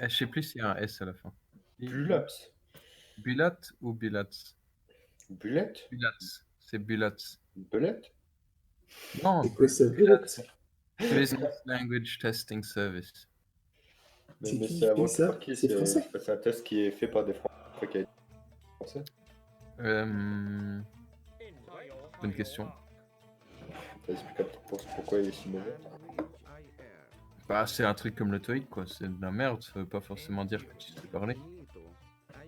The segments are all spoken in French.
Je sais plus s'il y a un S à la fin. Bulaps. Bulat ou Bulats? Bulette? Bulats, c'est Bulats. Belette? Non, C'est quoi ça, Bulats, Bullet? Business Language Testing Service. Mais Qui c'est fait inventé ça? par qui? C'est français? C'est un test qui est fait par des Français qui a été français. Bonne question. Ça explique pourquoi il est si mauvais. Bah, c'est un truc comme le TOEIC, quoi. C'est de la merde, ça veut pas forcément dire que tu sais parler.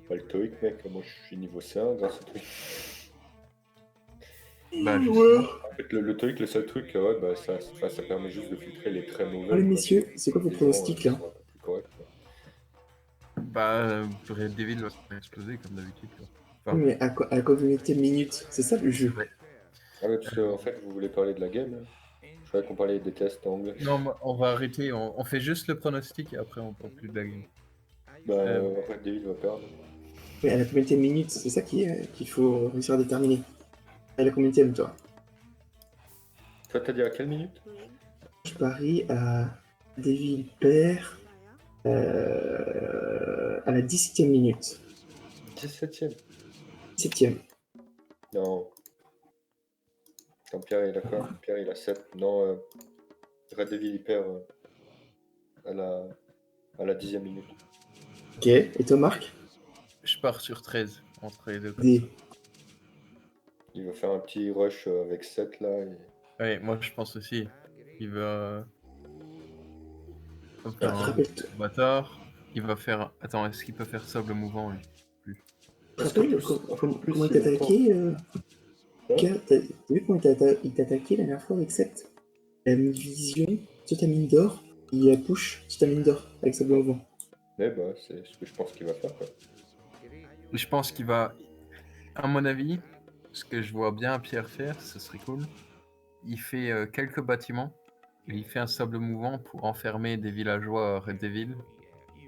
Pas le TOEIC, mec, moi je suis niveau C1 grâce au TOEIC. Bah, justement. En fait, le TOEIC, le seul truc, ouais, bah, ça permet juste de filtrer les très mauvais. Allez, quoi. messieurs, c'est quoi vos Les gens, pronostics là? sont un peu plus corrects. Quoi. Red Devil va se faire exploser comme d'habitude, quoi. Oui, mais à combien de minutes? C'est ça le jeu. Ouais. Ah, mais parce qu'en fait, vous voulez parler de la game hein. Je croyais qu'on parlait des tests anglais. Non, on va arrêter, on fait juste le pronostic et après on parle plus de la game. Bah, Red Devil va perdre. Mais à la combien de minutes? C'est ça qu'il faut réussir à déterminer. À la combien de toi? Toi, t'as dit à quelle minute? Je parie à Devil perd à la 17e minute. 17ème. 17e. Non. Attends, Pierre, il a quoi? Pierre, il a 7. Non, Red Devil, il perd à la 10e minute. Ok, et toi, Marc? Je pars sur 13 entre les deux. D. Il va faire un petit rush avec 7 là. Ouais, moi je pense aussi. Il va Ah, faire un rappelle-toi. bâtard. Il va faire. Attends, est-ce qu'il peut faire sable mouvant lui? Rappelle comment il t'a attaqué Pierre, t'as vu comment il t'a attaqué la dernière fois avec 7? Il a mis vision sur ta mine d'or, il a push sur ta mine d'or avec sa au vent. Mais bah, c'est ce que je pense qu'il va faire quoi. Je pense qu'il va. À mon avis, ce que je vois bien Pierre faire, ce serait cool. Il fait quelques bâtiments. Et il fait un sable mouvant pour enfermer des villageois Red Devil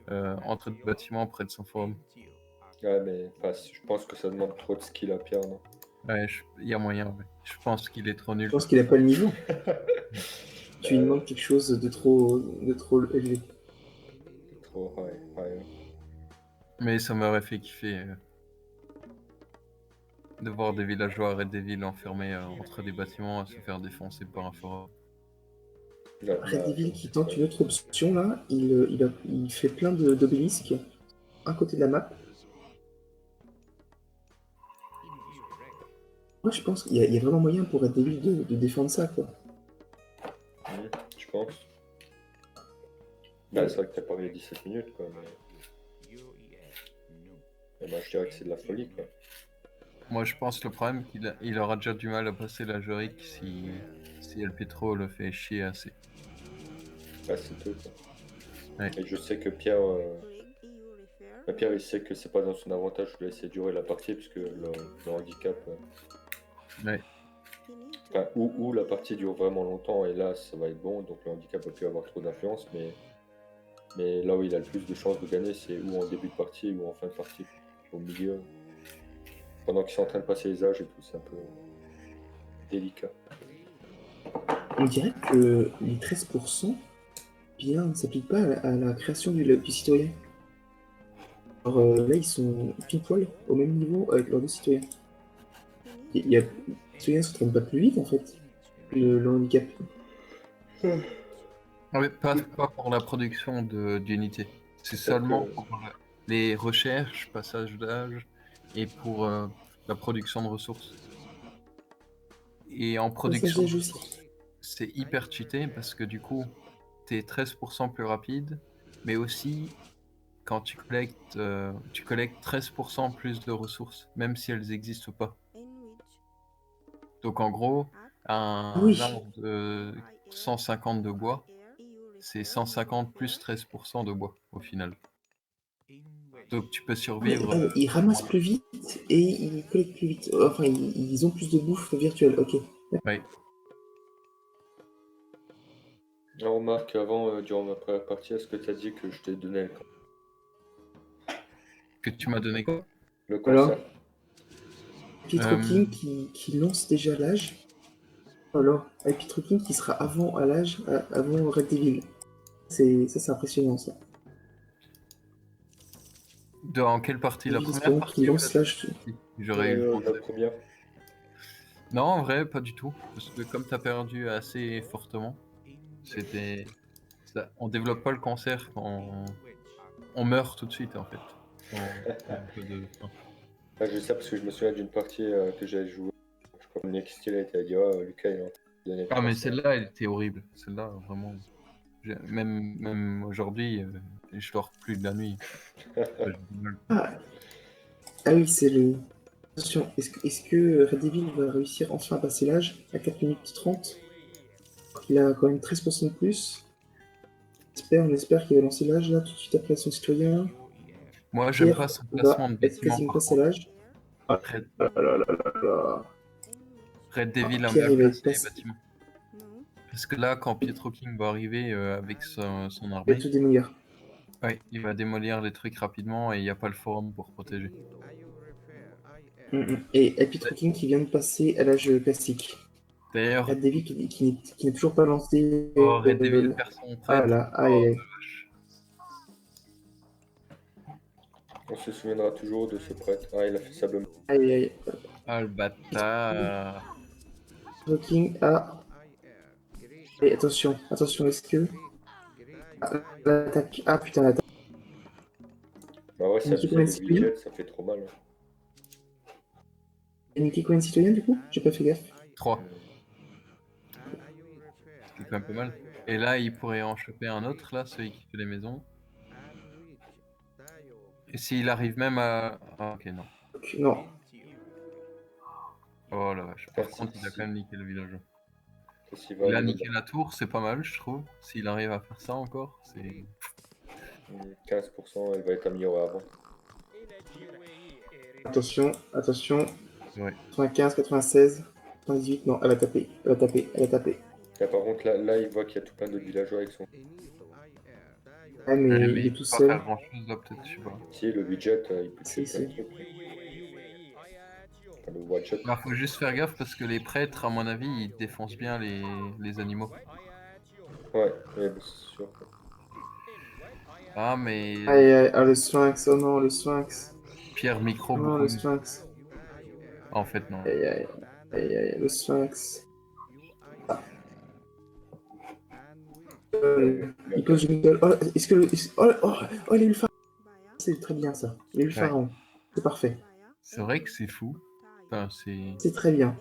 entre deux bâtiments près de son forum. Ouais, mais je pense que ça demande trop de skill à Pierre, non? Ouais, il y a moyen. Ouais. Je pense qu'il est trop nul. Je pense qu'il a pas le niveau. Tu lui demandes quelque chose de trop élevé. Trop high. Mais ça m'aurait fait kiffer de voir des villageois Red Devil enfermés entre des bâtiments à se faire défoncer par un forum. Red Devil qui tente une autre option là, il fait plein d'obélisques à côté de la map. Moi je pense qu'il y a vraiment moyen pour Red Devil de défendre ça quoi. Je pense. Bah, c'est vrai que t'as parlé 17 minutes quoi, mais. Et bah, je dirais que c'est de la folie quoi. Moi je pense le problème qu'il aura déjà du mal à passer la Jorick si El Petro le fait chier assez. Bah, c'est tout quoi. Ouais. Et je sais que Pierre. Pierre il sait que c'est pas dans son avantage de laisser durer la partie puisque le handicap. Ouais. Enfin, ou la partie dure vraiment longtemps et là ça va être bon, donc le handicap va plus avoir trop d'influence, mais là où il a le plus de chances de gagner c'est ou en début de partie ou en fin de partie, au milieu. Pendant qu'ils sont en train de passer les âges et tout, c'est un peu délicat. On dirait que les 13% bien ne s'appliquent pas à la création du citoyen. Alors là ils sont pile poil au même niveau avec leurs deux citoyens. Les citoyens ne s'entraînent pas plus vite en fait, le handicap. Ouais, pas pour la production d'unités. C'est seulement pour les recherches, passage d'âge et pour la production de ressources. Et en production de ressources, c'est hyper cheaté parce que du coup, t'es 13% plus rapide, mais aussi quand tu collectes 13% plus de ressources, même si elles n'existent pas. Donc en gros, un arbre de 150 de bois, c'est 150 plus 13% de bois au final. Donc tu peux survivre. Ils ramassent plus vite et ils collectent plus vite. Enfin, ils ont plus de bouffe virtuelle, ok. Ouais. Alors Marc, avant, durant ma première partie, est-ce que tu as dit que je t'ai donné le camp? Que tu m'as donné quoi? Le concert. Pietro King qui lance déjà l'âge. Alors, avec Pietro King qui sera avant Red Devil. Ça c'est impressionnant ça. Dans quelle partie? La Ils première espérons partie qu'il ou la lance l'âge. deuxième? J'aurais eu le La concept. première. Non, en vrai, pas du tout. Parce que comme t'as perdu assez fortement, c'était. On développe pas le cancer quand on meurt tout de suite, en fait. Il y a un peu de. Ah, je sais ça parce que je me souviens d'une partie que j'avais joué. Je crois que Nick Steele était dit Lucas, il a donné le Ah, mais cancer. celle-là, elle était horrible. Celle-là, vraiment. Même aujourd'hui, je dors plus de la nuit. J'ai du mal. Ah, ah oui, c'est le. Attention, est-ce que Red Devil va réussir enfin à passer l'âge à 4 minutes 30? Il a quand même 13% de plus. On espère qu'il va lancer l'âge là tout de suite après son citoyen. Moi, j'aime pas Pierre son placement va de être bâtiment, quasiment par passé contre. l'âge. Ah Red, là là là là là. Red Devil a Pierre, mal il va être placé les passé. bâtiments. Parce que là, quand Pietro King va arriver avec son Il va armée, tout démolir. ouais, il va démolir les trucs rapidement et il n'y a pas le forum pour protéger. Et Pietro King qui vient de passer à l'âge classique. D'ailleurs, Red Devil qui n'est toujours pas lancé. oh, Red Devil perd son Ah prêtre. là, aïe Oh, aïe aïe. vache. On se souviendra toujours de ce prêtre. Ah, il a fait sa blâme. Aïe aïe. Ah, le bâtard. Pietro King a. Et attention, attention, est-ce que. Ah, l'attaque. Ah putain, l'attaque. Bah ouais, ça Niqué abusé combien de de citoyens? budget, ça fait trop mal. Il a niqué combien de citoyens du coup? J'ai pas fait gaffe. 3. C'est quand même pas mal. Et là, il pourrait en choper un autre, là, celui qui fait les maisons. Et s'il arrive même à. Ah, ok, non. Non. Oh la vache. Par Ah, contre, il a si. quand même niqué le village. S'il va Il a arriver niqué la tour, c'est pas mal, je trouve. S'il arrive à faire ça encore, c'est. 15%, elle va être améliorée avant. Attention, attention. Ouais. 95, 96, 98. Non, elle va taper. Elle va taper. Elle va taper. Là, par contre, là, il voit qu'il y a tout plein d'autres villageois avec son. Ah, mais il Mais est il tout peut pas seul. faire grand chose là, peut-être, je sais pas. Si, le budget, il peut tuer Si, plein de si. trucs. Enfin, le one shot. Bah, faut juste faire gaffe parce que les prêtres, à mon avis, ils défoncent bien les animaux. Ouais, bah, c'est sûr. Ah, mais Aïe, aïe, ah, le Sphinx. Oh non, le Sphinx. Pierre micro Non, le beaucoup. Sphinx. En fait, non. Aïe, aïe, aïe, aïe, le Sphinx. Il pose une gueule. Oh, est-ce que. Oh, il a eu le pharaon. C'est très bien ça. Il a eu le Ouais. pharaon. C'est parfait. C'est vrai que c'est fou. Enfin, c'est. C'est très bien.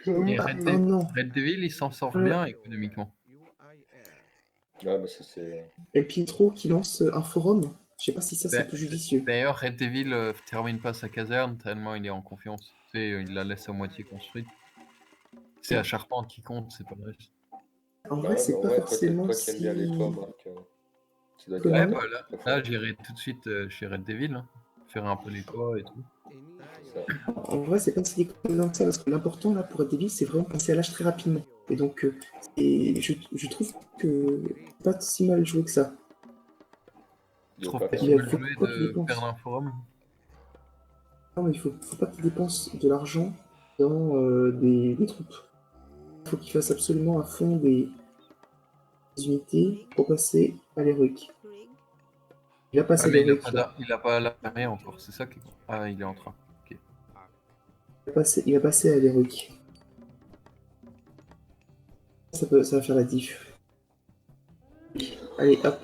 Et Ah, oh non. Red Devil, il s'en sort bien économiquement. Ah, bah ça, c'est. Et Pietro qui lance un forum. Je sais pas si ça c'est plus judicieux. D'ailleurs, Red Devil termine pas sa caserne tellement il est en confiance. Tu sais, il la laisse à moitié construite. C'est la charpente qui compte, c'est pas le reste. En Bah vrai, ouais, c'est bah pas ouais, forcément toi qui aimes bien les si. toits, Marc. Ça doit être Comment Ouais, la- bah là j'irai tout de suite chez Red Devil, hein, faire un peu les toits et tout. ça. En vrai, c'est pas si déconnant que ça, parce que l'important là pour être débile, c'est vraiment passer à l'âge très rapidement. Et donc, je trouve que c'est pas si mal joué que ça. Il Je doit trouve pas pas faire si Il mal faut joué pas qu'il de dépense. perdre un forum. Non, mais il faut pas qu'il dépense de l'argent dans des troupes. Il faut qu'il fasse absolument à fond des unités pour passer à l'héroïque. Il va passer Ah, à mais l'héroïque là. il a pas l'armée encore, c'est ça qui. Ah, il est en train. Ok. Il va passer à l'héroïque. Ça va faire la diff. Allez, hop.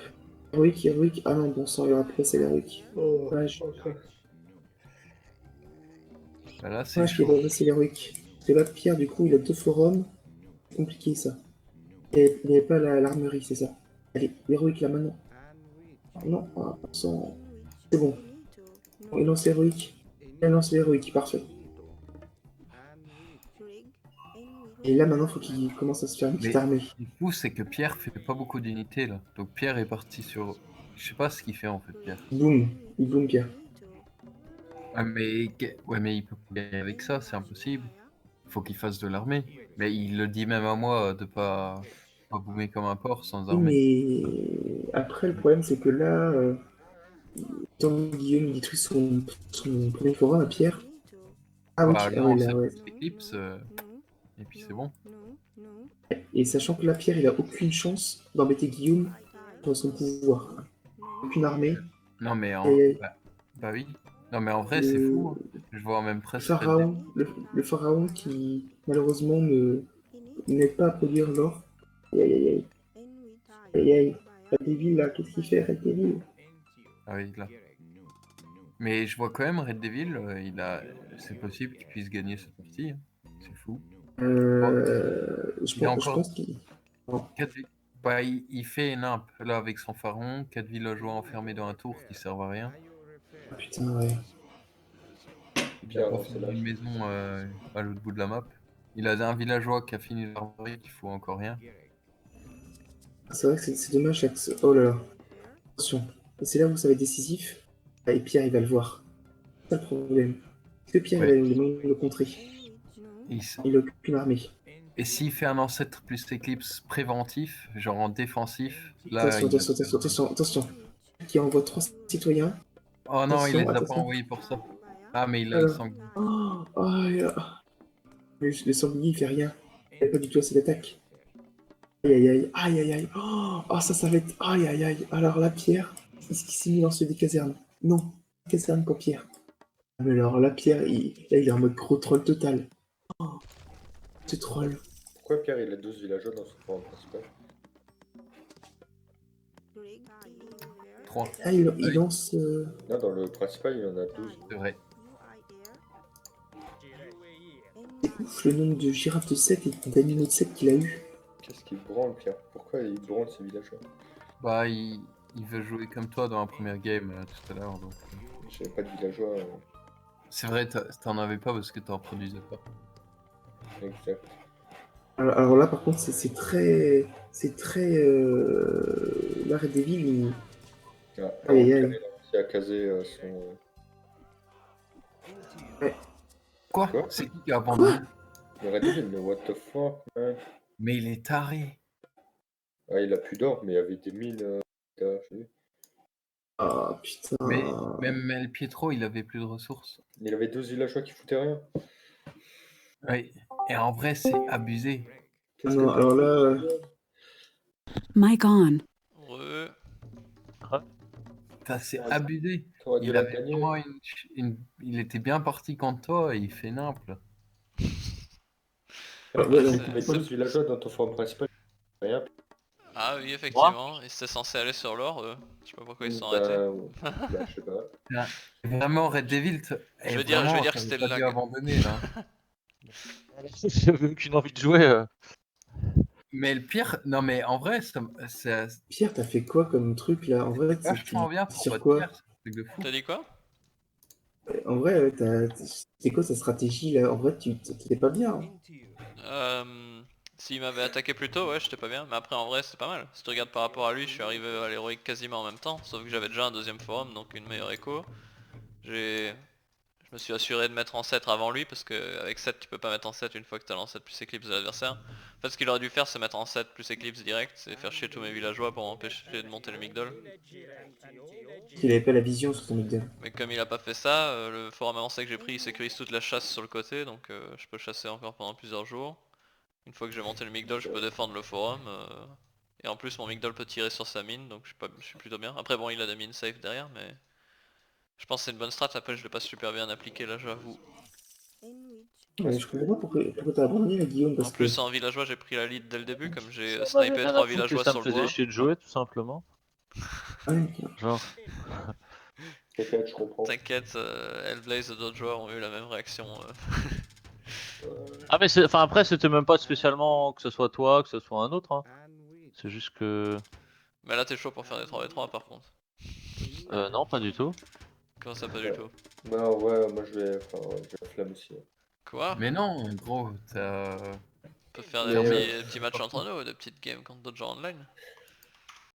Héroïque, héroïque. Ah non, bon sang, il aura pu passer à l'héroïque. Dommage. Bah là, c'est Dommage qu'il chaud. ait pas passé l'héroïque. Parce que là, Pierre, du coup, il a 2 forums. C'est compliqué ça. Il n'avait pas l'armurerie, c'est ça. Allez, l'héroïque là maintenant. Non, ah, sang. C'est bon. Il lance l'héroïque. Il lance l'héroïque, parfait. Et là maintenant, faut qu'il commence à se faire une petite Mais armée. le fou, c'est que Pierre fait pas beaucoup d'unités là. Donc Pierre est parti sur. Je sais pas ce qu'il fait en fait, Pierre. Boum. Il boum, Pierre. Ah, mais ouais, mais il peut pas gagner avec ça, c'est impossible. Faut qu'il fasse de l'armée. Mais il le dit même à moi de pas boomer comme un porc sans Oui, armée. mais après, le problème, c'est que là, tant que Guillaume détruit son premier forum à Pierre. Ah oui, Bah ah ouais, non, là, c'est ouais. Eclipse, et puis c'est bon. Et sachant que là, Pierre, il a aucune chance d'embêter Guillaume dans son pouvoir. Aucune armée. Non, mais en. Aïe, aïe. Bah oui. Non, mais en vrai, c'est fou. Hein. Je vois même Le presque. pharaon, le pharaon qui malheureusement n'aide pas à produire l'or. Aïe aïe aïe aïe. Aïe aïe. Red Devil là, qu'est-ce qu'il fait Red Devil? Ah oui, là. Mais je vois quand même Red Devil, c'est possible qu'il puisse gagner cette partie. Hein. C'est fou. Il a Je encore pense qu'il. Non. 4 Bah, il fait une imp là avec son pharaon, 4 villageois enfermés dans un tour qui servent à rien. Ah, putain, ouais. Il a Pierre, pas non, c'est fini lâche. une maison à l'autre bout de la map. Il a un villageois qui a fini l'armoirie qui fout encore rien. C'est vrai que c'est dommage. Oh là là. Attention. Et c'est là où ça va être décisif. Ah, et Pierre, il va le voir. C'est ça le problème. Est-ce que Pierre, Ouais. il va les moyens de le contrer? Et, s- Il n'a aucune armée. et s'il fait un ancêtre plus éclipse préventif, genre en défensif, là Attention, il a... attention, attention, attention, attention. Qui envoie 3 citoyens. Oh non, il Attention, les a pas attention. envoyés pour ça. Ah mais il a le Alors. sanglier. Oh, le sanglier, il fait rien. Il n'a pas du tout assez d'attaque. Aïe aïe aïe, aïe aïe aïe. Oh, ça va être. Aïe aïe aïe. Alors la Pierre, est-ce qu'il s'est mis dans ceux des casernes? Non, caserne pour Pierre. Ah, mais alors la Pierre, là, il est en mode gros troll total. Oh, ce troll. Pourquoi Pierre il a 12 villageois dans son forum principal? 3. Ah, il Oui. lance. Non, dans le principal il en a 12. C'est vrai. C'est ouf le nombre de girafes de 7 et d'animaux de 7 qu'il a eu. Qu'est-ce qu'il branle Pierre? Pourquoi il branle ses villageois? Bah il veut jouer comme toi dans la première game tout à l'heure. Donc... J'avais pas de villageois. C'est vrai, t'en avais pas parce que t'en produisais pas. Exact. Alors là, par contre, c'est très. C'est très. L'arrêt des villes, il. Ah, Aïe, aïe, Pierre, aïe. il a réussi à caser son. Quoi? Quoi? C'est qui a abandonné? Le Red Devil, le what the fuck, man. Mais il est taré. Ah, il a plus d'or, mais il y avait des mines. J'ai vu. Ah, putain. Mais même El Pietro, il avait plus de ressources. Il avait 12 villageois qui foutaient rien. Oui. Et en vrai, c'est abusé. Qu'est-ce Non, que alors là. Mic on. Ouais. Putain, c'est Ouais. abusé. T'aurais dû Il la avait gagner. vraiment il était bien parti contre toi et il fait nimple. Alors, Ouais, là, c'est- Tu mets 12 villageois dans ton forum principal, rien. Ah oui, effectivement, ils étaient censés aller sur l'or, je sais pas pourquoi ils se sont arrêtés. Bah, je sais pas. Vraiment, Red Devil, Je veux dire que t'avais c'était pas le dû lag. abandonner là. J'avais aucune envie de jouer. Mais le pire, non mais en vrai, c'est Pierre, t'as fait quoi comme truc là? En vrai, vachement bien pour sur votre quoi? pierre, c'est un truc de fou. T'as dit quoi? En vrai, c'est quoi ta stratégie là? En vrai, t'étais pas bien. Hein. S'il m'avait attaqué plus tôt, ouais, j'étais pas bien, mais après en vrai c'était pas mal. Si tu regardes par rapport à lui, je suis arrivé à l'héroïque quasiment en même temps, sauf que j'avais déjà un deuxième forum, donc une meilleure écho. Je me suis assuré de mettre en 7 avant lui, parce que avec 7 tu peux pas mettre en 7 une fois que t'as lancé plus éclipse de l'adversaire. En fait ce qu'il aurait dû faire c'est mettre en 7 plus éclipse direct, c'est faire chier tous mes villageois pour m'empêcher de monter le migdol. Il avait pas la vision sur son migdol. Mais comme il a pas fait ça, le forum avancé que j'ai pris il sécurise toute la chasse sur le côté, donc je peux chasser encore pendant plusieurs jours. Une fois que j'ai monté le migdol, je peux défendre le forum. Et en plus mon migdol peut tirer sur sa mine, donc je suis plutôt bien. Après bon il a des mines safe derrière, mais je pense que c'est une bonne strat, après je l'ai pas super bien appliqué là j'avoue. Ouais, je comprends pas pourquoi t'as abandonné la Guillaume En parce plus que. en villageois j'ai pris la lead dès le début, comme j'ai Ça m'avait snipé rien 3 à foutre que villageois ça sur me le faisait bois. chier de jouer tout simplement. Ouais, Genre. T'inquiète, je comprends. T'inquiète, Hellblaze et d'autres joueurs ont eu la même réaction. Ah mais enfin après c'était même pas spécialement que ce soit toi, que ce soit un autre. Hein. C'est juste que. Mais là t'es chaud pour faire des 3v3 par contre. Non pas du tout. Comment ça pas du tout? Non, ouais, moi je vais. Enfin, ouais, j'ai la flamme aussi. Quoi? Mais non, gros, t'as... On peut faire Mais des petits matchs entre nous, des petites games contre d'autres gens online.